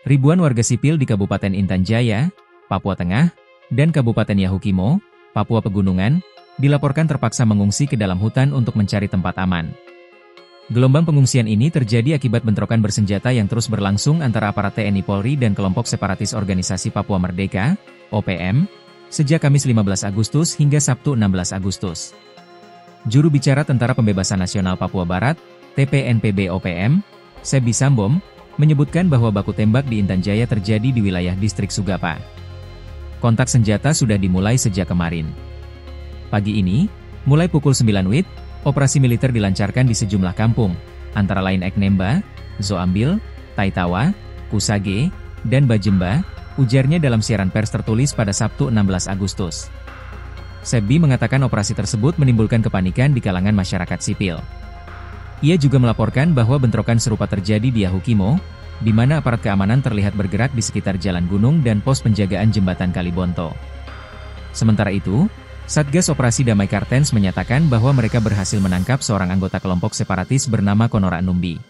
Ribuan warga sipil di Kabupaten Intan Jaya, Papua Tengah, dan Kabupaten Yahukimo, Papua Pegunungan, dilaporkan terpaksa mengungsi ke dalam hutan untuk mencari tempat aman. Gelombang pengungsian ini terjadi akibat bentrokan bersenjata yang terus berlangsung antara aparat TNI Polri dan kelompok separatis Organisasi Papua Merdeka, OPM, sejak Kamis 15 Agustus hingga Sabtu 16 Agustus. Juru bicara Tentara Pembebasan Nasional Papua Barat, TPNPB OPM, Sebi Sambom, menyebutkan bahwa baku tembak di Intan Jaya terjadi di wilayah distrik Sugapa. Kontak senjata sudah dimulai sejak kemarin. Pagi ini, mulai pukul 9 WIB, operasi militer dilancarkan di sejumlah kampung, antara lain Eknemba, Zoambil, Taitawa, Kusage, dan Bajemba, ujarnya dalam siaran pers tertulis pada Sabtu 16 Agustus. Sebi mengatakan operasi tersebut menimbulkan kepanikan di kalangan masyarakat sipil. Ia juga melaporkan bahwa bentrokan serupa terjadi di Yahukimo, di mana aparat keamanan terlihat bergerak di sekitar jalan gunung dan pos penjagaan jembatan Kalibonto. Sementara itu, Satgas Operasi Damai Kartens menyatakan bahwa mereka berhasil menangkap seorang anggota kelompok separatis bernama Konora Numbi.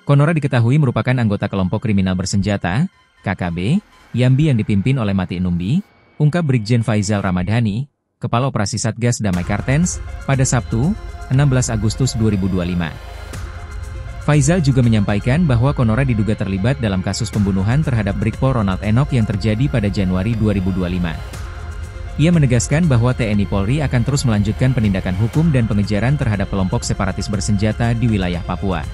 Konora diketahui merupakan anggota kelompok kriminal bersenjata, KKB, Yambi yang dipimpin oleh Mati Numbi, ungkap Brigjen Faizal Ramadhani, Kepala Operasi Satgas Damai Kartens, pada Sabtu, 16 Agustus 2025. Faizal juga menyampaikan bahwa Konora diduga terlibat dalam kasus pembunuhan terhadap Brigpol Ronald Enoch yang terjadi pada Januari 2025. Ia menegaskan bahwa TNI Polri akan terus melanjutkan penindakan hukum dan pengejaran terhadap kelompok separatis bersenjata di wilayah Papua.